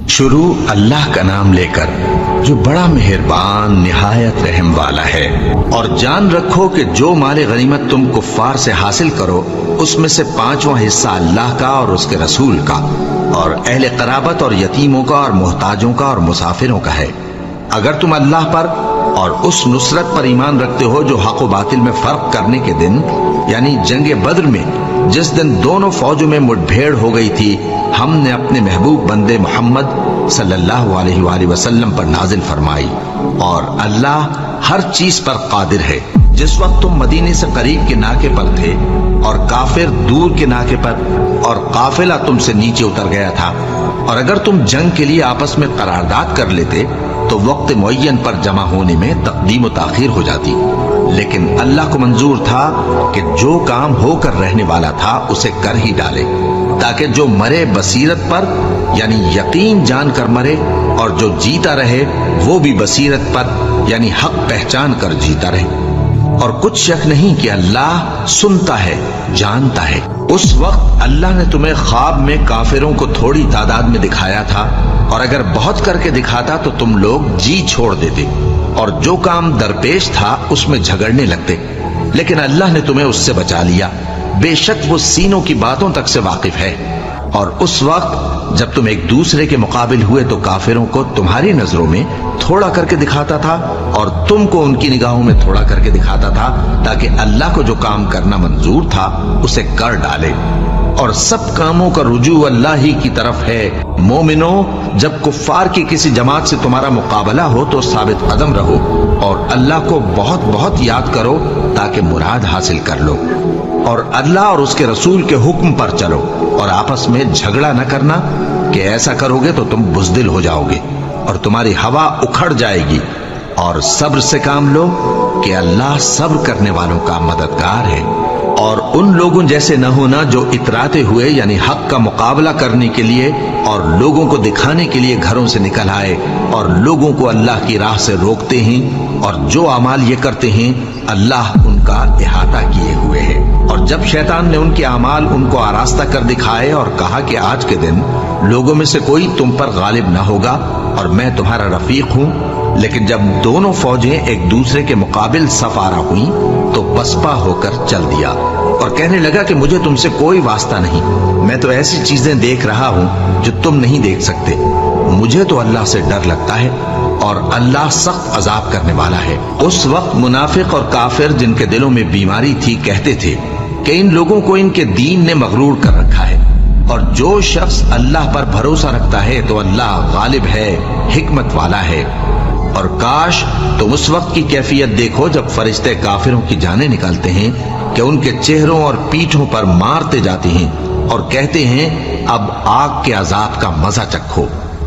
شروع اللہ کا نام لے کر جو بڑا مہربان نہایت رحم والا ہے۔ اور جان رکھو کہ جو مال غنیمت تم کفار سے حاصل کرو اس میں سے 5واں حصہ اللہ کا اور اس کے رسول کا اور اہل قرابت اور یتیموں کا اور محتاجوں کا اور مسافروں کا ہے۔ اگر تم اللہ پر اور اس نصرت پر ایمان رکھتے ہو جو حق و باطل میں فرق کرنے کے دن یعنی جنگ بدر میں جس دن دونوں فوجوں میں مٹ بھیڑ ہو گئی تھی ہم نے اپنے محبوب بندے محمد صلی اللہ علیہ وآلہ وسلم پر نازل فرمائی، اور اللہ ہر چیز پر قادر ہے۔ جس وقت تم مدینے سے قریب کے ناکے پر تھے اور کافر دور کے ناکے پر اور قافلہ تم سے نیچے اتر گیا تھا، اور اگر تم جنگ کے لیے آپس میں قرارداد کر لیتے تو وقت معین پر جمع ہونے میں تقدیم و تاخیر ہو جاتی، لیکن اللہ کو منظور تھا کہ جو کام ہو کر رہنے والا تھا اسے کر ہی ڈالے، تاکہ جو مرے بصیرت پر یعنی یقین جان کر مرے، اور جو جیتا رہے وہ بھی بصیرت پر یعنی حق پہچان کر جیتا رہے۔ اور کچھ شک نہیں کہ اللہ سنتا ہے، جانتا ہے۔ اس وقت اللہ نے تمہیں خواب میں کافروں کو تھوڑی تعداد میں دکھایا تھا، اور اگر بہت کر کے دکھاتا تو تم لوگ جی چھوڑ دیتے اور جو کام درپیش تھا اس میں جھگڑنے لگتے، لیکن اللہ نے تمہیں اس سے بچا لیا، بے شک وہ سینوں کی باتوں تک سے واقف ہے۔ اور اس وقت جب تم ایک دوسرے کے مقابل ہوئے تو کافروں کو تمہاری نظروں میں تھوڑا کر کے دکھاتا تھا اور تم کو ان کی نگاہوں میں تھوڑا کر کے دکھاتا تھا، تاکہ اللہ کو جو کام کرنا منظور تھا اسے کر ڈالے۔ اور سب کاموں کا رجوع اللہ ہی کی طرف ہے۔ مومنو، جب کفار کی کسی جماعت سے تمہارا مقابلہ ہو تو ثابت قدم رہو اور اللہ کو بہت بہت یاد کرو تاکہ مراد حاصل کر لو، اور اللہ اور اس کے رسول کے حکم پر چلو، اور آپس میں جھگڑا نہ کرنا کہ ایسا کرو گے تو تم بزدل ہو جاؤ گے اور تمہاری ہوا اکھڑ جائے گی، اور صبر سے کام لو کہ اللہ صبر کرنے والوں کا مددگار ہے۔ اور ان لوگوں جیسے نہ ہونا جو اتراتے ہوئے یعنی حق کا مقابلہ کرنے کے لیے اور لوگوں کو دکھانے کے لیے گھروں سے نکل آئے اور لوگوں کو اللہ کی راہ سے روکتے ہیں، اور جو اعمال یہ کرتے ہیں اللہ ان کا احاطہ کیے ہوئے ہے۔ اور جب شیطان نے ان کے اعمال ان کو آراستہ کر دکھائے اور کہا کہ آج کے دن لوگوں میں سے کوئی تم پر غالب نہ ہوگا اور میں تمہارا رفیق ہوں، لیکن جب دونوں فوجیں ایک دوسرے کے مقابل صف آرا ہوئیں تو پسپا ہو کر چل دیا اور کہنے لگا کہ مجھے تم سے کوئی واسطہ نہیں، میں تو ایسی چیزیں دیکھ رہا ہوں جو تم نہیں دیکھ سکتے۔ مجھے تو اللہ سے ڈر لگتا ہے اور اللہ سخت عذاب کرنے والا ہے۔ اس وقت منافق اور کافر جن کے دلوں میں بیماری تھی کہتے تھے کہ ان لوگوں کو ان کے دین نے مغرور کر رکھا ہے، اور جو شخص اللہ پر بھروسہ رکھتا ہے تو اللہ غالب ہے، حکمت والا ہے۔ اور کاش تم اس وقت کی کیفیت دیکھو جب فرشتے کافروں کی جانیں نکالتے ہیں کہ ان کے چہروں اور پیٹھوں پر مارتے جاتے ہیں اور کہتے ہیں اب آگ کے عذاب کا مزہ چکھو،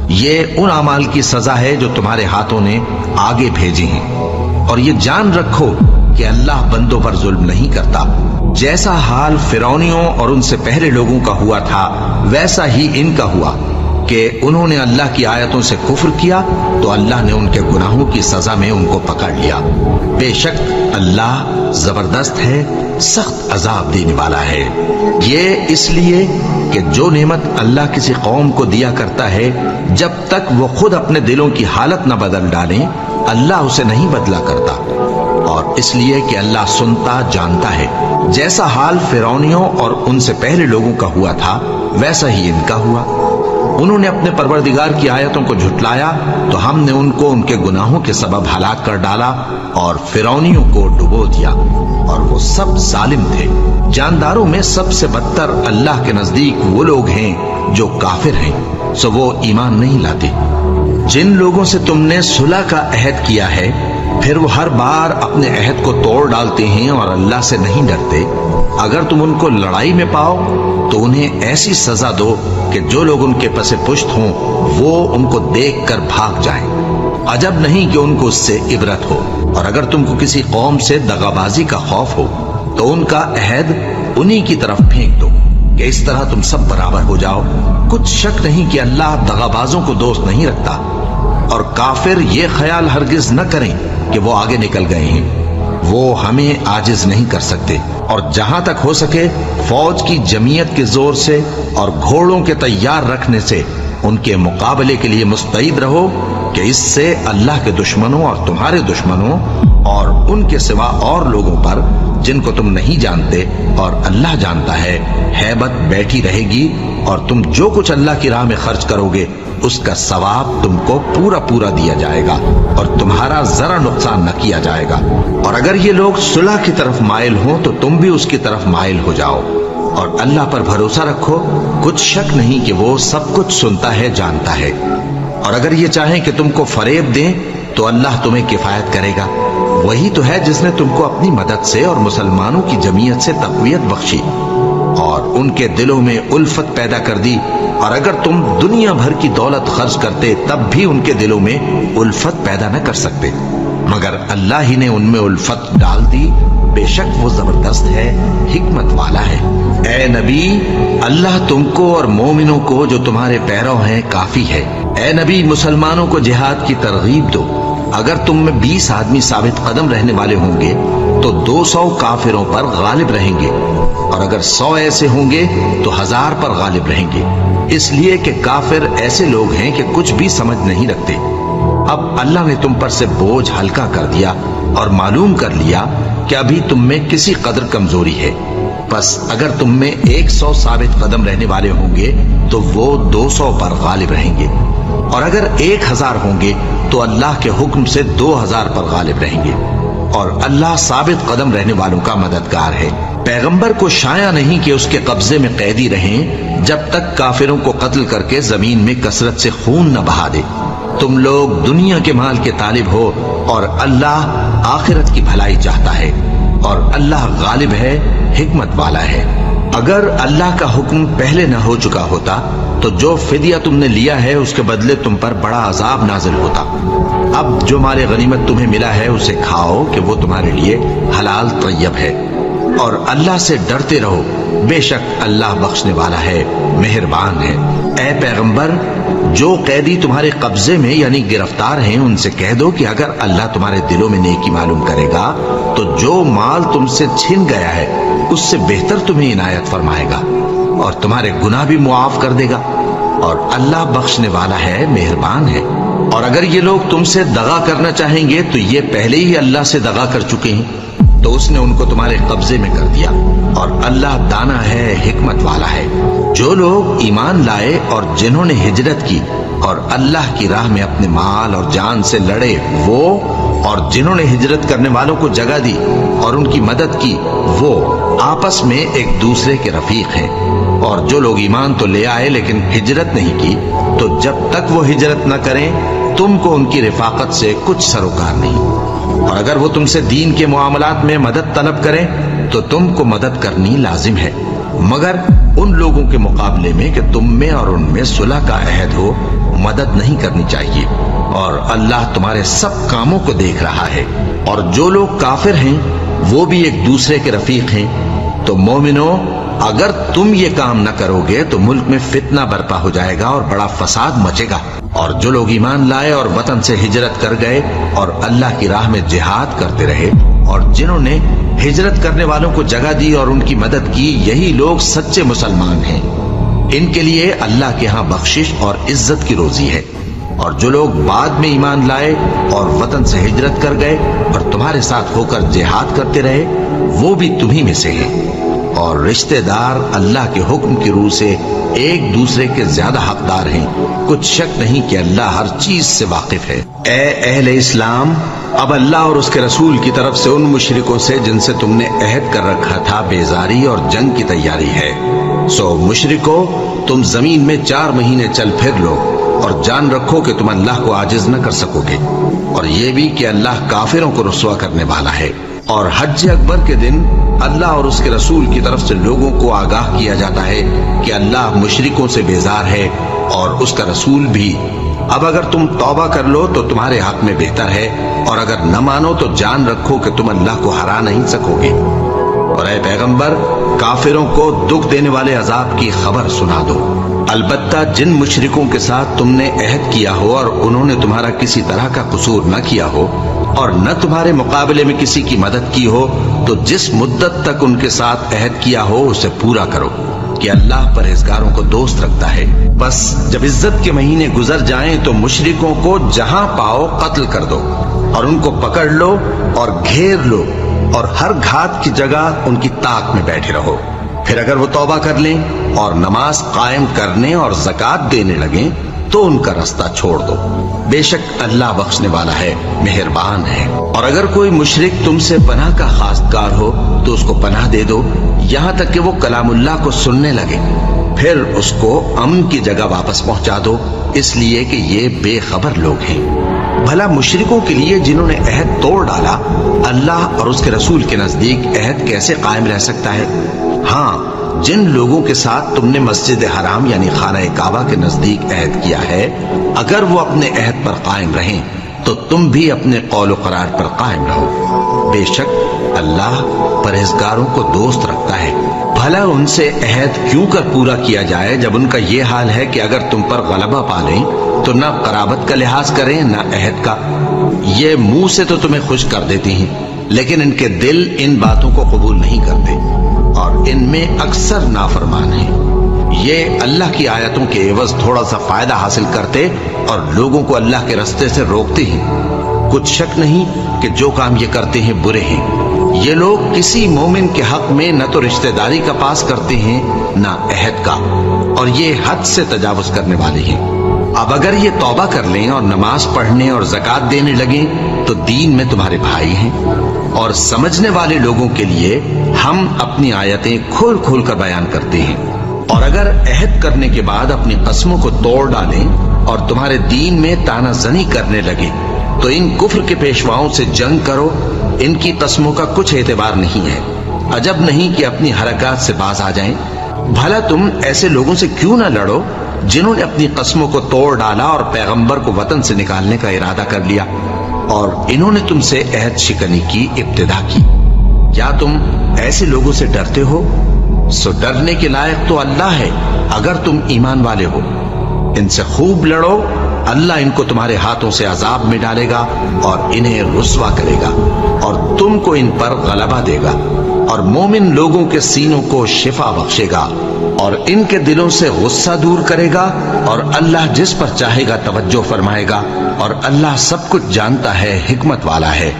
یہ ان اعمال کی سزا ہے جو تمہارے ہاتھوں نے آگے بھیجے ہیں۔ اور یہ جان رکھو کہ اللہ بندوں پر ظلم نہیں کرتا۔ جیسا حال فرعونیوں اور ان سے پہلے لوگوں کا ہوا تھا ویسا ہی ان کا ہوا کہ انہوں نے اللہ کی آیتوں سے کفر کیا تو اللہ نے ان کے گناہوں کی سزا میں ان کو پکڑ لیا۔ بے شک اللہ زبردست ہے، سخت عذاب دینے والا ہے۔ یہ اس لیے کہ جو نعمت اللہ کسی قوم کو دیا کرتا ہے جب تک وہ خود اپنے دلوں کی حالت نہ بدل ڈالیں اللہ اسے نہیں بدلا کرتا، اور اس لیے کہ اللہ سنتا جانتا ہے۔ جیسا حال فرعونیوں اور ان سے پہلے لوگوں کا ہوا تھا ویسا ہی ان کا ہوا۔ انہوں نے اپنے پروردگار کی آیتوں کو جھٹلایا تو ہم نے ان کو ان کے گناہوں کے سبب ہلاک کر ڈالا اور فرعونیوں کو ڈبو دیا، اور وہ سب ظالم تھے۔ جانداروں میں سب سے بدتر اللہ کے نزدیک وہ لوگ ہیں جو کافر ہیں، سو وہ ایمان نہیں لاتے۔ جن لوگوں سے تم نے صلح کا عہد کیا ہے پھر وہ ہر بار اپنے عہد کو توڑ ڈالتے ہیں اور اللہ سے نہیں ڈرتے، اگر تم ان کو لڑائی میں پاؤ تو انہیں ایسی سزا دو کہ جو لوگ ان کے پس پشت ہوں وہ ان کو دیکھ کر بھاگ جائیں۔ عجب نہیں کہ ان کو اس سے عبرت ہو۔ اور اگر تم کو کسی قوم سے دغابازی کا خوف ہو تو ان کا عہد انہی کی طرف پھینک دو کہ اس طرح تم سب برابر ہو جاؤ۔ کچھ شک نہیں کہ اللہ دغابازوں کو دوست نہیں رکھتا، اور کافر یہ خیال ہرگز نہ کریں کہ وہ آگے نکل گئے ہیں، وہ ہمیں عاجز نہیں کر سکتے۔ اور جہاں تک ہو سکے فوج کی جمعیت کے زور سے اور گھوڑوں کے تیار رکھنے سے ان کے مقابلے کے لیے مستعد رہو کہ اس سے اللہ کے دشمنوں اور تمہارے دشمنوں اور ان کے سوا اور لوگوں پر جن کو تم نہیں جانتے اور اللہ جانتا ہے ہیبت بیٹھی رہے گی، اور تم جو کچھ اللہ کی راہ میں خرچ کرو گے اس کا ثواب تم کو پورا پورا دیا جائے گا اور تمہارا ذرا نقصان نہ کیا جائے گا۔ اور اگر یہ لوگ صلح کی طرف مائل ہوں تو تم بھی اس کی طرف مائل ہو جاؤ، اور اللہ پر بھروسہ رکھو، کچھ شک نہیں کہ وہ سب کچھ سنتا ہے، جانتا ہے۔ اور اگر یہ چاہیں کہ تم کو فریب دیں تو اللہ تمہیں کفایت کرے گا، وہی تو ہے جس نے تم کو اپنی مدد سے اور مسلمانوں کی جمعیت سے تقویت بخشی اور ان کے دلوں میں الفت پیدا کر دی، اور اگر تم دنیا بھر کی دولت خرچ کرتے تب بھی ان کے دلوں میں الفت پیدا نہ کر سکتے، مگر اللہ ہی نے ان میں الفت ڈال دی، بے شک وہ زبردست ہے، حکمت والا ہے۔ اے نبی، اللہ تم کو اور مومنوں کو جو تمہارے پیرو ہیں کافی ہے۔ اے نبی، مسلمانوں کو جہاد کی ترغیب دو۔ اگر تم میں 20 آدمی ثابت قدم رہنے والے ہوں گے تو 200 کافروں پر غالب رہیں گے، اور اگر 100 ایسے ہوں گے تو 1000 پر غالب رہیں گے، اس لیے کہ کافر ایسے لوگ ہیں کہ کچھ بھی سمجھ نہیں رکھتے۔ اب اللہ نے تم پر سے بوجھ ہلکا کر دیا اور معلوم کر لیا کہ ابھی تم میں کسی قدر کمزوری ہے، بس اگر تم میں 100 ثابت قدم رہنے والے ہوں گے تو وہ 200 پر غالب رہیں گے، اور اگر 1000 ہوں گے تو اللہ کے حکم سے 2000 پر غالب رہیں گے، اور اللہ ثابت قدم رہنے والوں کا مددگار ہے۔ پیغمبر کو شایع نہیں کہ اس کے قبضے میں قیدی رہیں جب تک کافروں کو قتل کر کے زمین میں کثرت سے خون نہ بہا دے۔ تم لوگ دنیا کے مال کے طالب ہو اور اللہ آخرت کی بھلائی چاہتا ہے، اور اللہ غالب ہے، حکمت والا ہے۔ اگر اللہ کا حکم پہلے نہ ہو چکا ہوتا تو جو فدیہ تم نے لیا ہے اس کے بدلے تم پر بڑا عذاب نازل ہوتا۔ اب جو مال غنیمت تمہیں ملا ہے اسے کھاؤ کہ وہ تمہارے لیے حلال طیب ہے، اور اللہ سے ڈرتے رہو، بے شک اللہ بخشنے والا ہے، مہربان ہے۔ اے پیغمبر، جو قیدی تمہارے قبضے میں یعنی گرفتار ہیں ان سے کہہ دو کہ اگر اللہ تمہارے دلوں میں نیکی معلوم کرے گا تو جو مال تم سے چھن گیا ہے اس سے بہتر تمہیں عنایت فرمائے گا اور تمہارے گناہ بھی معاف کر دے گا، اور اللہ بخشنے والا ہے، مہربان ہے۔ اور اگر یہ لوگ تم سے دغا کرنا چاہیں گے تو یہ پہلے ہی اللہ سے دغا کر چکے ہیں، تو اس نے ان کو تمہارے قبضے میں کر دیا، اور اللہ دانا ہے، حکمت والا ہے۔ جو لوگ ایمان لائے اور جنہوں نے ہجرت کی اور اللہ کی راہ میں اپنے مال اور جان سے لڑے، وہ اور جنہوں نے ہجرت کرنے والوں کو جگہ دی اور ان کی مدد کی، وہ آپس میں ایک دوسرے کے رفیق ہیں۔ اور جو لوگ ایمان تو لے آئے لیکن ہجرت نہیں کی، تو جب تک وہ ہجرت نہ کریں تم کو ان کی رفاقت سے کچھ سروکار نہیں، اور اگر وہ تم سے دین کے معاملات میں مدد طلب کریں تو تم کو مدد کرنی لازم ہے، مگر ان لوگوں کے مقابلے میں کہ تم میں اور ان میں صلح کا عہد ہو مدد نہیں کرنی چاہیے، اور اللہ تمہارے سب کاموں کو دیکھ رہا ہے۔ اور جو لوگ کافر ہیں وہ بھی ایک دوسرے کے رفیق ہیں۔ تو مومنو، اگر تم یہ کام نہ کرو گے تو ملک میں فتنہ برپا ہو جائے گا اور بڑا فساد مچے گا۔ اور جو لوگ ایمان لائے اور وطن سے ہجرت کر گئے اور اللہ کی راہ میں جہاد کرتے رہے، اور جنہوں نے ہجرت کرنے والوں کو جگہ دی اور ان کی مدد کی، یہی لوگ سچے مسلمان ہیں۔ ان کے لیے اللہ کے ہاں بخشش اور عزت کی روزی ہے۔ اور جو لوگ بعد میں ایمان لائے اور وطن سے ہجرت کر گئے اور تمہارے ساتھ ہو کر جہاد کرتے رہے، وہ بھی تمہیں میں سے ہیں، اور رشتہ دار اللہ کے حکم کی روح سے ایک دوسرے کے زیادہ حقدار ہیں۔ کچھ شک نہیں کہ اللہ ہر چیز سے واقف ہے۔ اے اہل اسلام، اب اللہ اور اس کے رسول کی طرف سے ان مشرکوں سے جن سے تم نے عہد کر رکھا تھا بیزاری اور جنگ کی تیاری ہے۔ سو مشرکو، تم زمین میں 4 مہینے چل پھر لو، اور جان رکھو کہ تم اللہ کو عاجز نہ کر سکو گے، اور یہ بھی کہ اللہ کافروں کو رسوا کرنے والا ہے۔ اور حج اکبر کے دن اللہ اور اس کے رسول کی طرف سے لوگوں کو آگاہ کیا جاتا ہے کہ اللہ مشرکوں سے بیزار ہے اور اس کا رسول بھی۔ اب اگر تم توبہ کر لو تو تمہارے حق میں بہتر ہے، اور اگر نہ مانو تو جان رکھو کہ تم اللہ کو ہرا نہیں سکو گے۔ اور اے پیغمبر، کافروں کو دکھ دینے والے عذاب کی خبر سنا دو۔ البتہ جن مشرکوں کے ساتھ تم نے عہد کیا ہو اور انہوں نے تمہارا کسی طرح کا قصور نہ کیا ہو اور نہ تمہارے مقابلے میں کسی کی مدد کی ہو، تو جس مدت تک ان کے ساتھ عہد کیا ہو اسے پورا کرو، کہ اللہ پرہیزگاروں کو دوست رکھتا ہے۔ بس جب عزت کے مہینے گزر جائیں تو مشرکوں کو جہاں پاؤ قتل کر دو اور ان کو پکڑ لو اور گھیر لو اور ہر گھات کی جگہ ان کی طاق میں بیٹھے رہو۔ پھر اگر وہ توبہ کر لیں اور نماز قائم کرنے اور زکوٰۃ دینے لگیں تو ان کا رستہ چھوڑ دو، بے شک اللہ بخشنے والا ہے، مہربان ہے۔ اور اگر کوئی مشرک تم سے پناہ کا خواستگار ہو تو اس کو پناہ دے دو یہاں تک کہ وہ کلام اللہ کو سننے لگے، پھر اس کو امن کی جگہ واپس پہنچا دو، اس لیے کہ یہ بے خبر لوگ ہیں۔ بھلا مشرکوں کے لیے جنہوں نے عہد توڑ ڈالا اللہ اور اس کے رسول کے نزدیک عہد کیسے قائم رہ سکتا ہے؟ ہاں، جن لوگوں کے ساتھ تم نے مسجد حرام یعنی خانہ کعبہ کے نزدیک عہد کیا ہے، اگر وہ اپنے عہد پر قائم رہیں تو تم بھی اپنے قول و قرار پر قائم رہو، بے شک اللہ پرہیزگاروں کو دوست رکھتا ہے۔ بھلا ان سے عہد کیوں کر پورا کیا جائے جب ان کا یہ حال ہے کہ اگر تم پر غلبہ پا لیں تو نہ قرابت کا لحاظ کریں نہ عہد کا۔ یہ منہ سے تو تمہیں خوش کر دیتی ہیں لیکن ان کے دل ان باتوں کو قبول نہیں کرتے اور ان میں اکثر نافرمان ہیں۔ یہ اللہ کی آیتوں کے عوض تھوڑا سا فائدہ حاصل کرتے اور لوگوں کو اللہ کے رستے سے روکتے ہیں۔ کچھ شک نہیں کہ جو کام یہ کرتے ہیں برے ہیں۔ یہ لوگ کسی مومن کے حق میں نہ تو رشتہ داری کا پاس کرتے ہیں نہ عہد کا، اور یہ حد سے تجاوز کرنے والے ہیں۔ اب اگر یہ توبہ کر لیں اور نماز پڑھنے اور زکوٰۃ دینے لگیں تو دین میں تمہارے بھائی ہیں، اور سمجھنے والے لوگوں کے لیے ہم اپنی آیتیں کھول کھول کر بیان کرتے ہیں۔ اور اگر عہد کرنے کے بعد اپنی قسموں کو توڑ ڈالیں اور تمہارے دین میں طعنہ زنی کرنے لگے تو ان کفر کے پیشواؤں سے جنگ کرو، ان کی قسموں کا کچھ اعتبار نہیں ہے، عجب نہیں کہ اپنی حرکات سے باز آ جائیں۔ بھلا تم ایسے لوگوں سے کیوں نہ لڑو جنہوں نے اپنی قسموں کو توڑ ڈالا اور پیغمبر کو وطن سے نکالنے کا ارادہ کر لیا، اور انہوں نے تم سے عہد شکنی کی ابتدا کی۔ کیا تم ایسے لوگوں سے ڈرتے ہو؟ سو ڈرنے کے لائق تو اللہ ہے اگر تم ایمان والے ہو۔ ان سے خوب لڑو، اللہ ان کو تمہارے ہاتھوں سے عذاب میں ڈالے گا اور انہیں رسوا کرے گا اور تم کو ان پر غلبہ دے گا، اور مومن لوگوں کے سینوں کو شفا بخشے گا اور ان کے دلوں سے غصہ دور کرے گا، اور اللہ جس پر چاہے گا توجہ فرمائے گا، اور اللہ سب کچھ جانتا ہے، حکمت والا ہے۔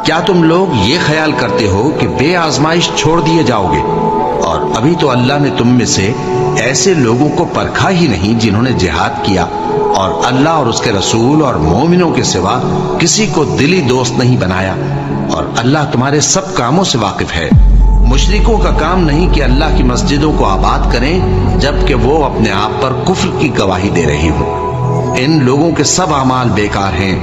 کیا تم لوگ یہ خیال کرتے ہو کہ بے آزمائش چھوڑ دیے جاؤ گے؟ اور ابھی تو اللہ نے تم میں سے ایسے لوگوں کو پرکھا ہی نہیں جنہوں نے جہاد کیا، اور اللہ اور اس کے رسول اور مومنوں کے سوا کسی کو دلی دوست نہیں بنایا، اور اللہ تمہارے سب کاموں سے واقف ہے۔ مشرکوں کا کام نہیں کہ اللہ کی مسجدوں کو آباد کریں جبکہ وہ اپنے آپ پر کفر کی گواہی دے رہی ہو۔ ان لوگوں کے سب اعمال بیکار ہیں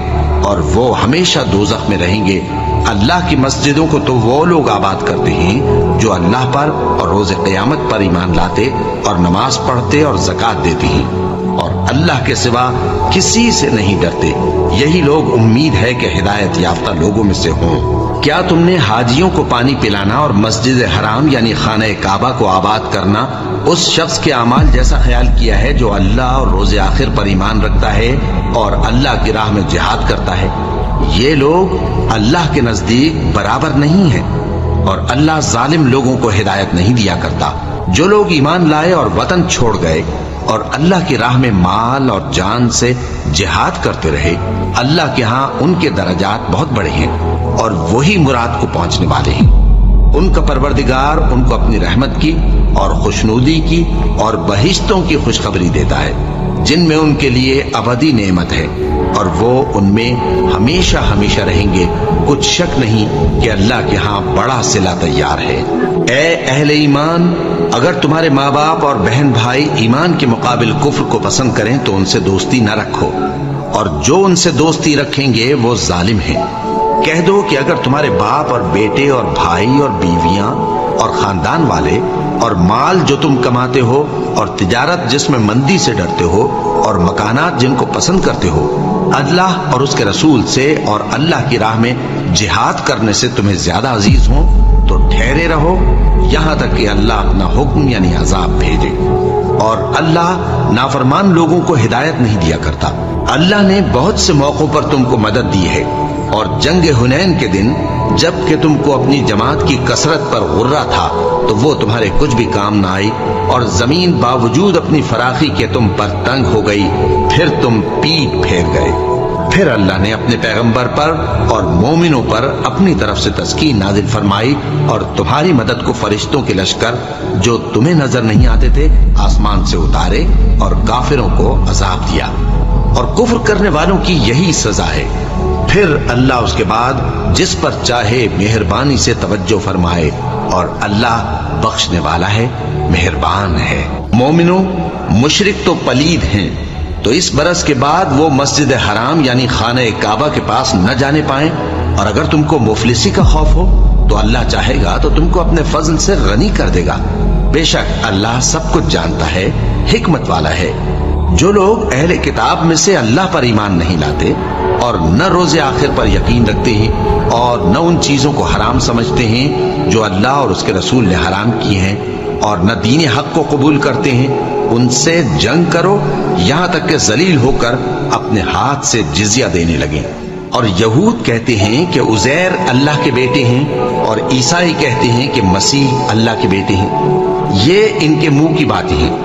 اور وہ ہمیشہ دوزخ میں رہیں گے۔ اللہ کی مسجدوں کو تو وہ لوگ آباد کرتے ہیں جو اللہ پر اور روز قیامت پر ایمان لاتے اور نماز پڑھتے اور زکوٰۃ دیتے ہیں، اور اللہ کے سوا کسی سے نہیں ڈرتے۔ یہی لوگ امید ہے کہ ہدایت یافتہ لوگوں میں سے ہوں۔ کیا تم نے حاجیوں کو پانی پلانا اور مسجد حرام یعنی خانہ کعبہ کو آباد کرنا اس شخص کے اعمال جیسا خیال کیا ہے جو اللہ اور روز آخر پر ایمان رکھتا ہے اور اللہ کی راہ میں جہاد کرتا ہے؟ یہ لوگ اللہ کے نزدیک برابر نہیں ہیں، اور اللہ ظالم لوگوں کو ہدایت نہیں دیا کرتا۔ جو لوگ ایمان لائے اور وطن چھوڑ گئے اور اللہ کی راہ میں مال اور جان سے جہاد کرتے رہے، اللہ کے ہاں ان کے درجات بہت بڑے ہیں اور وہی مراد کو پہنچنے والے ہیں۔ ان کا پروردگار ان کو اپنی رحمت کی اور خوشنودی کی اور بہشتوں کی خوشخبری دیتا ہے جن میں ان کے لیے ابدی نعمت ہے، اور وہ ان میں ہمیشہ ہمیشہ رہیں گے۔ کچھ شک نہیں کہ اللہ کے ہاں بڑا صلہ تیار ہے۔ اے اہل ایمان، اگر تمہارے ماں باپ اور بہن بھائی ایمان کے مقابل کفر کو پسند کریں تو ان سے دوستی نہ رکھو، اور جو ان سے دوستی رکھیں گے وہ ظالم ہیں۔ کہہ دو کہ اگر تمہارے باپ اور بیٹے اور بھائی اور بیویاں اور خاندان والے اور مال جو تم کماتے ہو اور تجارت جس میں مندی سے ڈرتے ہو اور مکانات جن کو پسند کرتے ہو اللہ اور اس کے رسول سے اور اللہ کی راہ میں جہاد کرنے سے تمہیں زیادہ عزیز ہوں تو ٹھہرے رہو یہاں تک کہ اللہ اپنا حکم یعنی عذاب بھیجے، اور اللہ نافرمان لوگوں کو ہدایت نہیں دیا کرتا۔ اللہ نے بہت سے موقعوں پر تم کو مدد دی ہے، اور جنگ حنین کے دن جب کہ تم کو اپنی جماعت کی کثرت پر غرہ تھا تو وہ تمہارے کچھ بھی کام نہ آئی، اور زمین باوجود اپنی فراخی کے تم پر تنگ ہو گئی، پھر تم پیٹ پھیر گئے۔ پھر اللہ نے اپنے پیغمبر پر اور مومنوں پر اپنی طرف سے تسکین نازل فرمائی، اور تمہاری مدد کو فرشتوں کے لشکر جو تمہیں نظر نہیں آتے تھے آسمان سے اتارے، اور کافروں کو عذاب دیا، اور کفر کرنے والوں کی یہی سزا ہے۔ پھر اللہ اس کے بعد جس پر چاہے مہربانی سے توجہ فرمائے، اور اللہ بخشنے والا ہے، مہربان ہے۔ مومنوں، مشرک تو پلید ہیں، تو اس برس کے بعد وہ مسجد حرام یعنی خانہ کعبہ کے پاس نہ جانے پائیں، اور اگر تم کو مفلسی کا خوف ہو تو اللہ چاہے گا تو تم کو اپنے فضل سے غنی کر دے گا۔ بے شک اللہ سب کچھ جانتا ہے، حکمت والا ہے۔ جو لوگ اہل کتاب میں سے اللہ پر ایمان نہیں لاتے اور نہ روز آخر پر یقین رکھتے ہیں اور نہ ان چیزوں کو حرام سمجھتے ہیں جو اللہ اور اس کے رسول نے حرام کیے ہیں، اور نہ دین حق کو قبول کرتے ہیں، ان سے جنگ کرو یہاں تک کہ ذلیل ہو کر اپنے ہاتھ سے جزیہ دینے لگیں۔ اور یہود کہتے ہیں کہ عزیر اللہ کے بیٹے ہیں، اور عیسائی کہتے ہیں کہ مسیح اللہ کے بیٹے ہیں۔ یہ ان کے منہ کی باتیں ہیں،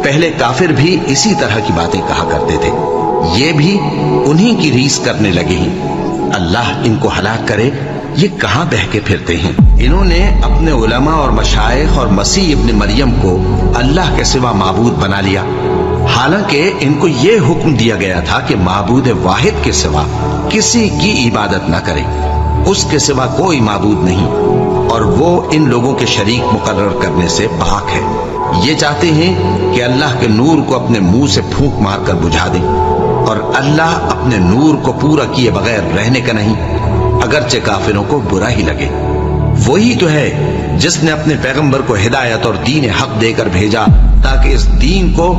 پہلے کافر بھی اسی طرح کی باتیں کہا کرتے تھے، یہ بھی انہی کی ریس کرنے لگے ہیں۔ اللہ ان کو ہلاک کرے، یہ کہاں بہہ کے پھرتے ہیں؟ انہوں نے اپنے علماء اور مشائخ اور مسیح ابن مریم کو اللہ کے سوا معبود بنا لیا، حالانکہ ان کو یہ حکم دیا گیا تھا کہ معبود واحد کے سوا کسی کی عبادت نہ کرے، اس کے سوا کوئی معبود نہیں، اور وہ ان لوگوں کے شریک مقرر کرنے سے پاک ہے۔ یہ چاہتے ہیں کہ اللہ کے نور کو اپنے منہ سے پھونک مار کر بجھا دیں، اور اللہ اپنے نور کو پورا کیے بغیر رہنے کا نہیں، اگرچہ کافروں کو برا ہی لگے۔ وہی تو ہے جس نے اپنے پیغمبر کو ہدایت اور دین حق دے کر بھیجا تاکہ اس دین کو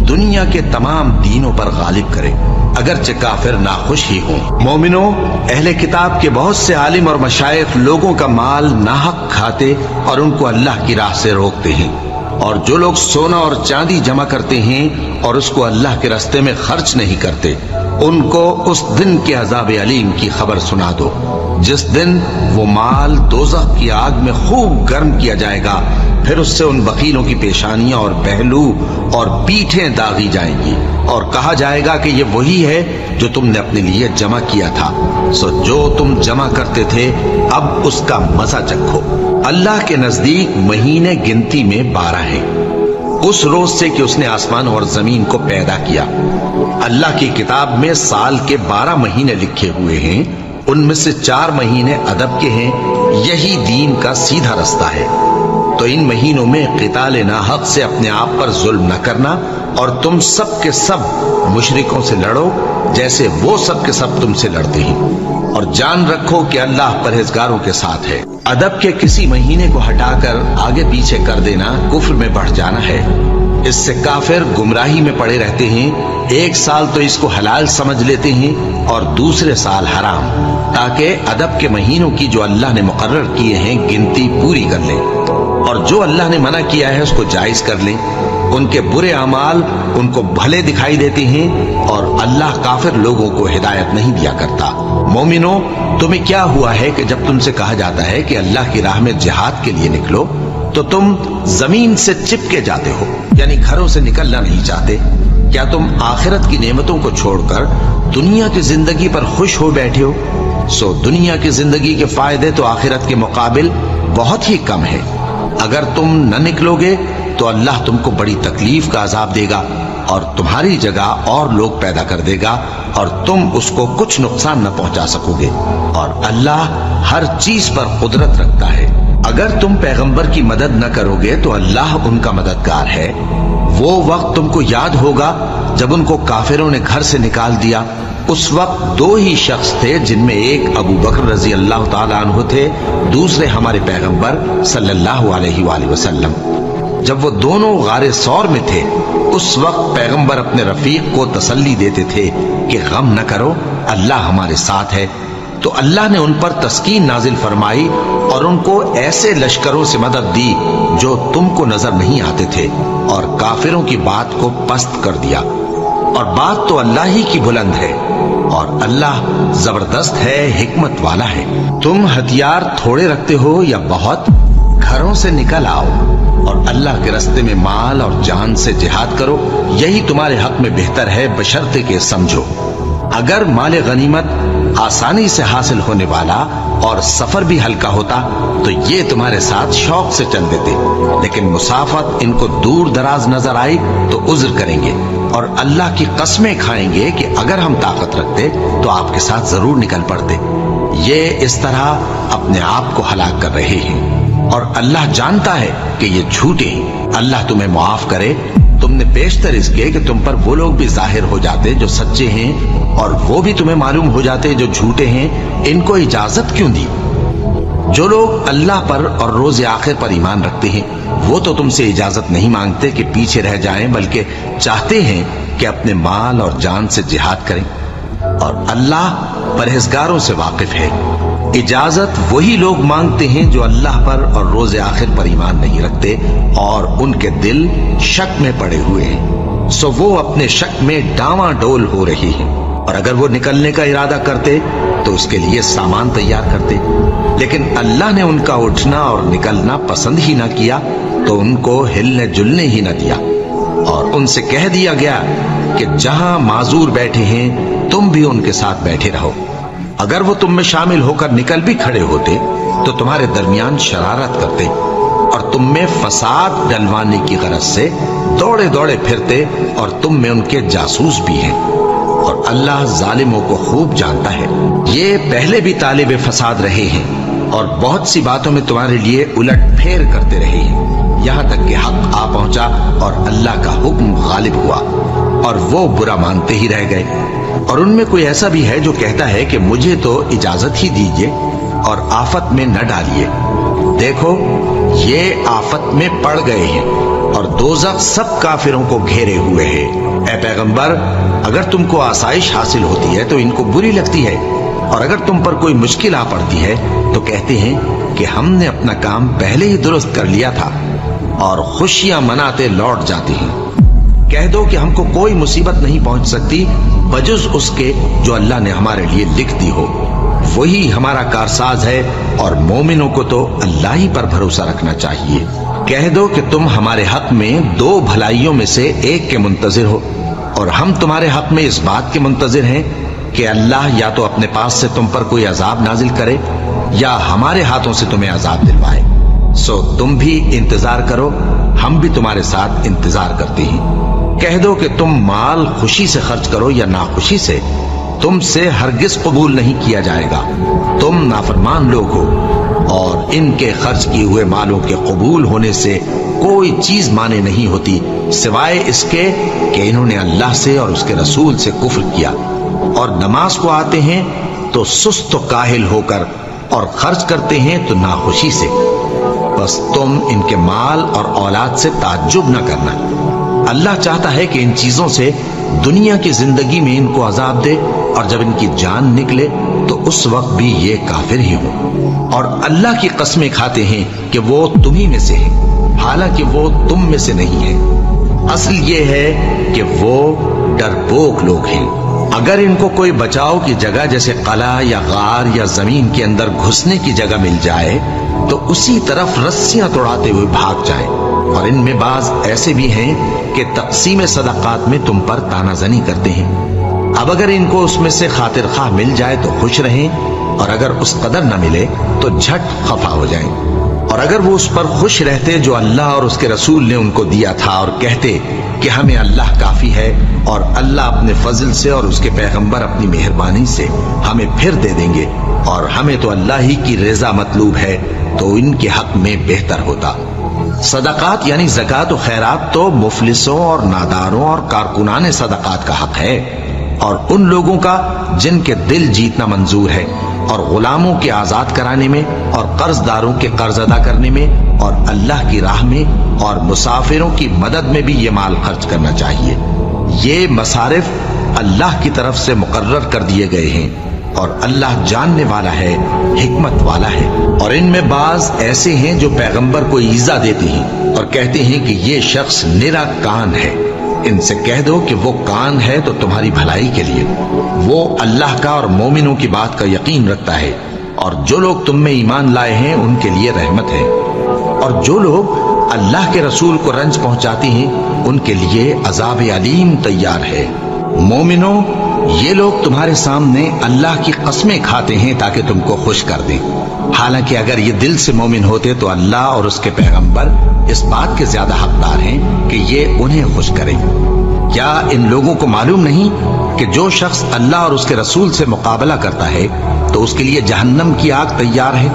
دنیا کے تمام دینوں پر غالب کرے، اگرچہ کافر ناخوش ہی ہوں۔ مومنوں، اہل کتاب کے بہت سے عالم اور مشائخ لوگوں کا مال ناحق کھاتے اور ان کو اللہ کی راہ سے روکتے ہیں، اور جو لوگ سونا اور چاندی جمع کرتے ہیں اور اس کو اللہ کے راستے میں خرچ نہیں کرتے، ان کو اس دن کے عذاب علیم کی خبر سنا دو، جس دن وہ مال دوزخ کی آگ میں خوب گرم کیا جائے گا، پھر اس سے ان بخیلوں کی پیشانیاں اور پہلو اور پیٹھیں داغی جائیں گی، اور کہا جائے گا کہ یہ وہی ہے جو تم نے اپنے لیے جمع کیا تھا، سو جو تم جمع کرتے تھے اب اس کا مزہ چکھو۔ اللہ کے نزدیک مہینے گنتی میں 12 ہیں، اس روز سے کہ اس نے آسمان اور زمین کو پیدا کیا۔ اللہ کی کتاب میں سال کے 12 مہینے لکھے ہوئے ہیں، ان میں سے 4 مہینے ادب کے ہیں، یہی دین کا سیدھا رستہ ہے۔ تو ان مہینوں میں قتال ناحق سے اپنے آپ پر ظلم نہ کرنا، اور تم سب کے سب مشرکوں سے لڑو جیسے وہ سب کے سب تم سے لڑتے ہیں، اور جان رکھو کہ اللہ پرہیزگاروں کے ساتھ ہے۔ ادب کے کسی مہینے کو ہٹا کر آگے پیچھے کر دینا کفر میں بڑھ جانا ہے، اس سے کافر گمراہی میں پڑے رہتے ہیں۔ ایک سال تو اس کو حلال سمجھ لیتے ہیں اور دوسرے سال حرام، تاکہ ادب کے مہینوں کی جو اللہ نے مقرر کیے ہیں گنتی پوری کر لیں، اور جو اللہ نے منع کیا ہے اس کو جائز کر لیں۔ ان کے برے اعمال ان کو بھلے دکھائی دیتے ہیں، اور اللہ کافر لوگوں کو ہدایت نہیں دیا کرتا۔ مومنوں، تمہیں کیا ہوا ہے کہ جب تم سے کہا جاتا ہے کہ اللہ کی راہ میں جہاد کے لیے نکلو تو تم زمین سے چپکے جاتے ہو، یعنی گھروں سے نکلنا نہیں چاہتے؟ کیا تم آخرت کی نعمتوں کو چھوڑ کر دنیا کی زندگی پر خوش ہو بیٹھے ہو؟ سو دنیا کی زندگی کے فائدے تو آخرت کے مقابل بہت ہی کم ہے۔ اگر تم نہ نکلو گے تو اللہ تم کو بڑی تکلیف کا عذاب دے گا، اور تمہاری جگہ اور لوگ پیدا کر دے گا، اور تم اس کو کچھ نقصان نہ پہنچا سکو گے، اور اللہ ہر چیز پر قدرت رکھتا ہے۔ اگر تم پیغمبر کی مدد نہ کرو گے تو اللہ ان کا مددگار ہے۔ وہ وقت تم کو یاد ہوگا جب ان کو کافروں نے گھر سے نکال دیا، اس وقت 2 ہی شخص تھے، جن میں ایک ابو بکر رضی اللہ تعالیٰ عنہ تھے، دوسرے ہمارے پیغمبر صلی اللہ علیہ وآلہ وسلم۔ جب وہ دونوں غار ثور میں تھے، اس وقت پیغمبر اپنے رفیق کو تسلی دیتے تھے کہ غم نہ کرو، اللہ ہمارے ساتھ ہے۔ تو اللہ نے ان پر تسکین نازل فرمائی اور ان کو ایسے لشکروں سے مدد دی جو تم کو نظر نہیں آتے تھے، اور کافروں کی بات کو پست کر دیا، اور بات تو اللہ ہی کی بلند ہے۔ اور اللہ زبردست ہے، حکمت والا ہے۔ تم ہتھیار تھوڑے رکھتے ہو یا بہت، گھروں سے نکل آؤ اور اللہ کے راستے میں مال اور جان سے جہاد کرو، یہی تمہارے حق میں بہتر ہے، بشرطے کہ سمجھو۔ اگر مال غنیمت آسانی سے حاصل ہونے والا اور سفر بھی ہلکا ہوتا تو یہ تمہارے ساتھ شوق سے چل دیتے، لیکن مسافت ان کو دور دراز نظر آئی تو عذر کریں گے اور اللہ کی قسمیں کھائیں گے کہ اگر ہم طاقت رکھتے تو آپ کے ساتھ ضرور نکل پڑتے۔ یہ اس طرح اپنے آپ کو ہلاک کر رہے ہیں اور اللہ جانتا ہے کہ یہ جھوٹے ہیں۔ اللہ تمہیں معاف کرے، تم نے بیشتر اس کے کہ تم پر وہ لوگ بھی ظاہر ہو جاتے جو سچے ہیں اور وہ بھی تمہیں معلوم ہو جاتے جو جھوٹے ہیں۔ ان کو اجازت کیوں دی؟ جو لوگ اللہ پر اور روز آخر پر ایمان رکھتے ہیں وہ تو تم سے اجازت نہیں مانگتے کہ پیچھے رہ جائیں، بلکہ چاہتے ہیں کہ اپنے مال اور جان سے جہاد کریں، اور اللہ پرہیزگاروں سے واقف ہے۔ اجازت وہی لوگ مانگتے ہیں جو اللہ پر اور روز آخر پر ایمان نہیں رکھتے اور ان کے دل شک میں پڑے ہوئے ہیں، سو وہ اپنے شک میں ڈاواں ڈول ہو رہی ہیں۔ اور اگر وہ نکلنے کا ارادہ کرتے تو اس کے لیے سامان تیار کرتے، لیکن اللہ نے ان کا اٹھنا اور نکلنا پسند ہی نہ کیا تو ان کو ہلنے جلنے ہی نہ دیا، اور ان سے کہہ دیا گیا کہ جہاں معذور بیٹھے ہیں تم بھی ان کے ساتھ بیٹھے رہو۔ اگر وہ تم میں شامل ہو کر نکل بھی کھڑے ہوتے تو تمہارے درمیان شرارت کرتے اور تم میں فساد ڈلوانے کی غرض سے دوڑے دوڑے پھرتے، اور تم میں ان کے جاسوس بھی ہیں، اور اللہ ظالموں کو خوب جانتا ہے۔ یہ پہلے بھی طالب فساد رہے ہیں اور بہت سی باتوں میں تمہارے لیے الٹ پھیر کرتے رہے ہیں، یہاں تک کہ حق آ پہنچا اور اللہ کا حکم غالب ہوا اور وہ برا مانتے ہی رہ گئے۔ اور ان میں کوئی ایسا بھی ہے جو کہتا ہے کہ مجھے تو اجازت ہی دیجیے اور آفت میں نہ ڈالیے۔ دیکھو یہ آفت میں پڑ گئے ہیں اور دوزخ سب کافروں کو گھیرے ہوئے ہے۔ اے پیغمبر، اگر تم کو آسائش حاصل ہوتی ہے تو ان کو بری لگتی ہے، اور اگر تم پر کوئی مشکل آ پڑتی ہے تو کہتے ہیں کہ ہم نے اپنا کام پہلے ہی درست کر لیا تھا، اور خوشیاں مناتے لوٹ جاتے ہیں۔ کہہ دو کہ ہم کو کوئی مصیبت نہیں پہنچ سکتی بجز اس کے جو اللہ نے ہمارے لیے لکھ دی ہو، وہی ہمارا کارساز ہے، اور مومنوں کو تو اللہ ہی پر بھروسہ رکھنا چاہیے۔ کہہ دو کہ تم ہمارے حق میں دو بھلائیوں میں سے ایک کے منتظر ہو، اور ہم تمہارے حق میں اس بات کے منتظر ہیں کہ اللہ یا تو اپنے پاس سے تم پر کوئی عذاب نازل کرے یا ہمارے ہاتھوں سے تمہیں عذاب دلوائے، سو تم بھی انتظار کرو، ہم بھی تمہارے ساتھ انتظار کرتے ہیں۔ کہہ دو کہ تم مال خوشی سے خرچ کرو یا ناخوشی سے، تم سے ہرگز قبول نہیں کیا جائے گا، تم نافرمان لوگ ہو، اور ان کے خرچ کیے ہوئے مالوں کے قبول ہونے سے کوئی چیز مانے نہیں ہوتی سوائے اس کے کہ انہوں نے اللہ سے اور اس کے رسول سے کفر کیا، اور نماز کو آتے ہیں تو سست و کاہل ہو کر، اور خرچ کرتے ہیں تو ناخوشی سے۔ بس تم ان کے مال اور اولاد سے تعجب نہ کرنا، اللہ چاہتا ہے کہ ان چیزوں سے دنیا کی زندگی میں ان کو عذاب دے، اور جب ان کی جان نکلے تو اس وقت بھی یہ کافر ہی ہوں، اور اللہ کی قسمیں کھاتے ہیں کہ وہ تمہیں میں سے ہیں، حالانکہ وہ تم میں سے نہیں ہیں۔ اصل یہ ہے کہ وہ ڈرپوک لوگ ہیں۔ اگر ان کو کوئی بچاؤ کی جگہ جیسے قلعہ یا غار یا زمین کے اندر گھسنے کی جگہ مل جائے تو اسی طرف رسیاں توڑاتے ہوئے بھاگ جائیں، اور ان میں بعض ایسے بھی ہیں کہ تقسیم صدقات میں تم پر تانا زنی کرتے ہیں۔ اب اگر ان کو اس میں سے خاطر خواہ مل جائے تو خوش رہیں، اور اگر اس قدر نہ ملے تو جھٹ خفا ہو جائیں، اور اگر وہ اس پر خوش رہتے جو اللہ اور اس کے رسول نے ان کو دیا تھا، اور کہتے کہ ہمیں اللہ کافی ہے اور اللہ اپنے فضل سے اور اس کے پیغمبر اپنی مہربانی سے ہمیں پھر دے دیں گے، اور ہمیں تو اللہ ہی کی رضا مطلوب ہے، تو ان کے حق میں بہتر ہوتا۔ صدقات یعنی زکوٰۃ و خیرات تو مفلسوں اور ناداروں اور کارکنان صدقات کا حق ہے، اور ان لوگوں کا جن کے دل جیتنا منظور ہے، اور غلاموں کے آزاد کرانے میں، اور قرض داروں کے قرض ادا کرنے میں، اور اللہ کی راہ میں، اور مسافروں کی مدد میں بھی یہ مال خرچ کرنا چاہیے۔ یہ مصارف اللہ کی طرف سے مقرر کر دیے گئے ہیں، اور اللہ جاننے والا ہے، حکمت والا ہے۔ اور ان میں بعض ایسے ہیں جو پیغمبر کو ایذا دیتے ہیں اور کہتے ہیں کہ یہ شخص نرا کان ہے، ان سے کہہ دو کہ وہ کان ہے تو تمہاری بھلائی کے لیے، وہ اللہ کا اور مومنوں کی بات کا یقین رکھتا ہے، اور جو لوگ تم میں ایمان لائے ہیں ان کے لیے رحمت ہے، اور جو لوگ اللہ کے رسول کو رنج پہنچاتی ہیں ان کے لیے عذاب علیم تیار ہے۔ مومنوں، یہ لوگ تمہارے سامنے اللہ کی قسمیں کھاتے ہیں تاکہ تم کو خوش کر دیں، حالانکہ اگر یہ دل سے مومن ہوتے تو اللہ اور اس کے پیغمبر اس بات کے زیادہ حقدار ہیں کہ یہ انہیں خوش کریں۔ کیا ان لوگوں کو معلوم نہیں کہ جو شخص اللہ اور اس کے رسول سے مقابلہ کرتا ہے تو اس کے لیے جہنم کی آگ تیار ہے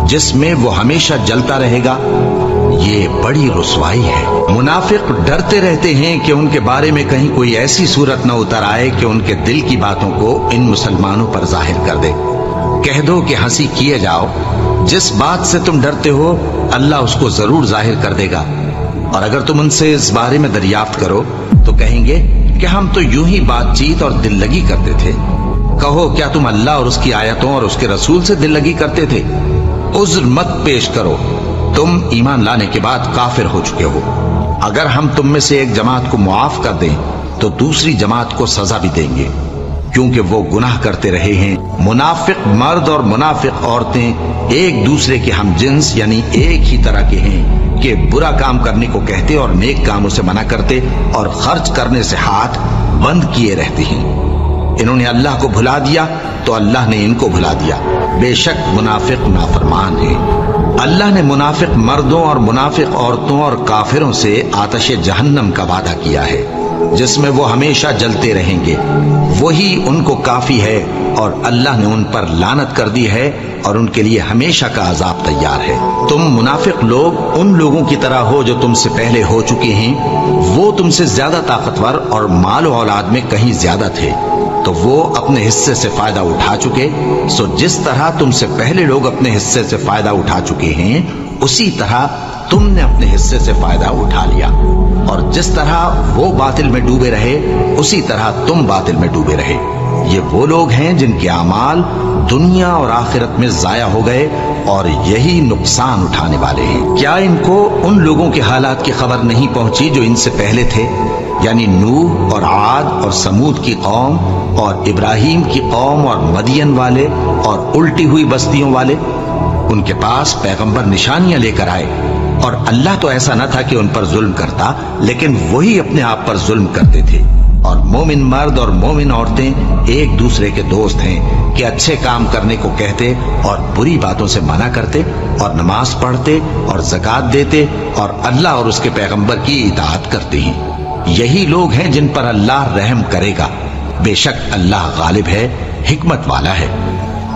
جس میں وہ ہمیشہ جلتا رہے گا؟ یہ بڑی رسوائی ہے۔ منافق ڈرتے رہتے ہیں کہ ان کے بارے میں کہیں کوئی ایسی صورت نہ اتر آئے کہ ان کے دل کی باتوں کو ان مسلمانوں پر ظاہر کر دے۔ کہہ دو کہ ہنسی کیے جاؤ، جس بات سے تم ڈرتے ہو اللہ اس کو ضرور ظاہر کر دے گا، اور اگر تم ان سے اس بارے میں دریافت کرو تو کہیں گے کہ ہم تو یوں ہی بات چیت اور دل لگی کرتے تھے۔ کہو کیا تم اللہ اور اس کی آیتوں اور اس کے رسول سے دل لگی کرتے تھے؟ عذر مت پیش کرو، تم ایمان لانے کے بعد کافر ہو چکے ہو۔ اگر ہم تم میں سے ایک جماعت کو معاف کر دیں تو دوسری جماعت کو سزا بھی دیں گے، کیونکہ وہ گناہ کرتے رہے ہیں۔ منافق مرد اور منافق عورتیں ایک دوسرے کے ہم جنس یعنی ایک ہی طرح کے ہیں کہ برا کام کرنے کو کہتے اور نیک کاموں سے منع کرتے اور خرچ کرنے سے ہاتھ بند کیے رہتے ہیں۔ انہوں نے اللہ کو بھلا دیا تو اللہ نے ان کو بھلا دیا، بے شک منافق نافرمان ہیں۔ اللہ نے منافق مردوں اور منافق عورتوں اور کافروں سے آتش جہنم کا وعدہ کیا ہے جس میں وہ ہمیشہ جلتے رہیں گے، وہی ان کو کافی ہے، اور اللہ نے ان پر لعنت کر دی ہے اور ان کے لیے ہمیشہ کا عذاب تیار ہے۔ تم منافق لوگ ان لوگوں کی طرح ہو جو تم سے پہلے ہو چکے ہیں، وہ تم سے زیادہ طاقتور اور مال و اولاد میں کہیں زیادہ تھے تو وہ اپنے حصے سے فائدہ اٹھا چکے، سو جس طرح تم سے پہلے لوگ اپنے حصے سے فائدہ اٹھا چکے ہیں اسی طرح تم نے اپنے حصے سے فائدہ اٹھا لیا، اور جس طرح وہ باطل میں ڈوبے رہے اسی طرح تم باطل میں ڈوبے رہے۔ یہ وہ لوگ ہیں جن کے اعمال دنیا اور آخرت میں ضائع ہو گئے اور یہی نقصان اٹھانے والے ہیں۔ کیا ان کو ان لوگوں کے حالات کی خبر نہیں پہنچی جو ان سے پہلے تھے، یعنی نوح اور عاد اور سمود کی قوم اور ابراہیم کی قوم اور مدین والے اور الٹی ہوئی بستیوں والے؟ ان کے پاس پیغمبر نشانیاں لے کر آئے، اور اللہ تو ایسا نہ تھا کہ ان پر ظلم کرتا، لیکن وہی اپنے آپ پر ظلم کرتے تھے۔ اور مومن مرد اور مومن عورتیں ایک دوسرے کے دوست ہیں کہ اچھے کام کرنے کو کہتے اور بری باتوں سے منع کرتے، اور نماز پڑھتے اور زکوٰۃ دیتے اور اللہ اور اس کے پیغمبر کی اطاعت کرتے ہیں۔ یہی لوگ ہیں جن پر اللہ رحم کرے گا، بے شک اللہ غالب ہے، حکمت والا ہے۔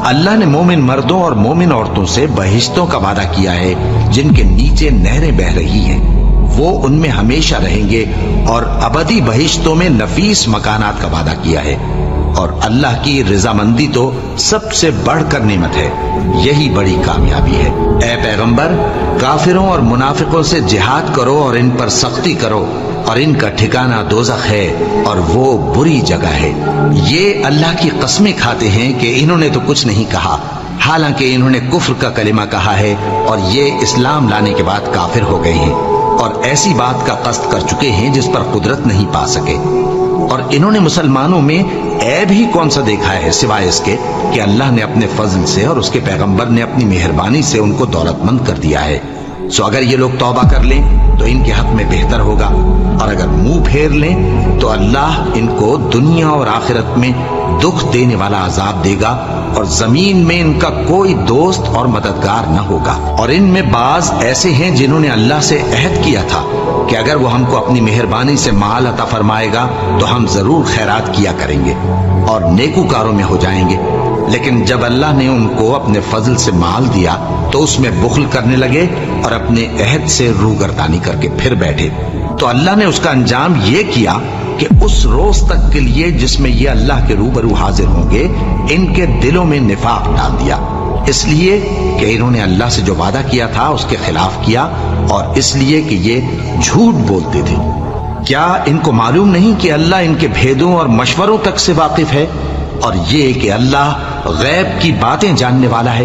اللہ نے مومن مردوں اور مومن عورتوں سے بہشتوں کا وعدہ کیا ہے جن کے نیچے نہریں بہ رہی ہیں، وہ ان میں ہمیشہ رہیں گے، اور ابدی بہشتوں میں نفیس مکانات کا وعدہ کیا ہے، اور اللہ کی رضامندی تو سب سے بڑھ کر نعمت ہے، یہی بڑی کامیابی ہے۔ اے پیغمبر، کافروں اور منافقوں سے جہاد کرو اور ان پر سختی کرو، اور ان کا ٹھکانہ دوزخ ہے اور وہ بری جگہ ہے۔ یہ اللہ کی قسمیں کھاتے ہیں کہ انہوں نے تو کچھ نہیں کہا، حالانکہ انہوں نے کفر کا کلمہ کہا ہے اور یہ اسلام لانے کے بعد کافر ہو گئے ہیں، اور ایسی بات کا قصد کر چکے ہیں جس پر قدرت نہیں پا سکے۔ اور انہوں نے مسلمانوں میں عیب ہی کون سا دیکھا ہے سوائے اس کے کہ اللہ نے اپنے فضل سے اور اس کے پیغمبر نے اپنی مہربانی سے ان کو دولت مند کر دیا ہے۔ سو اگر یہ لوگ توبہ کر لیں تو ان کے حق میں بہتر ہوگا، اور اگر منہ پھیر لیں تو اللہ ان کو دنیا اور آخرت میں دکھ دینے والا عذاب دے گا، اور زمین میں ان کا کوئی دوست اور مددگار نہ ہوگا۔ اور ان میں بعض ایسے ہیں جنہوں نے اللہ سے عہد کیا تھا کہ اگر وہ ہم کو اپنی مہربانی سے مال عطا فرمائے گا تو ہم ضرور خیرات کیا کریں گے اور نیکوکاروں میں ہو جائیں گے، لیکن جب اللہ نے ان کو اپنے فضل سے مال دیا تو اس میں بخل کرنے لگے اور اپنے عہد سے روگردانی کر کے پھر بیٹھے، تو اللہ نے اس کا انجام یہ کیا کہ اس روز تک کے لیے جس میں یہ اللہ کے روبرو حاضر ہوں گے ان کے دلوں میں نفاق ڈال دیا، اس لیے کہ انہوں نے اللہ سے جو وعدہ کیا تھا اس کے خلاف کیا، اور اس لیے کہ یہ جھوٹ بولتے تھے۔ کیا ان کو معلوم نہیں کہ اللہ ان کے بھیدوں اور مشوروں تک سے واقف ہے، اور یہ کہ اللہ غیب کی باتیں جاننے والا ہے؟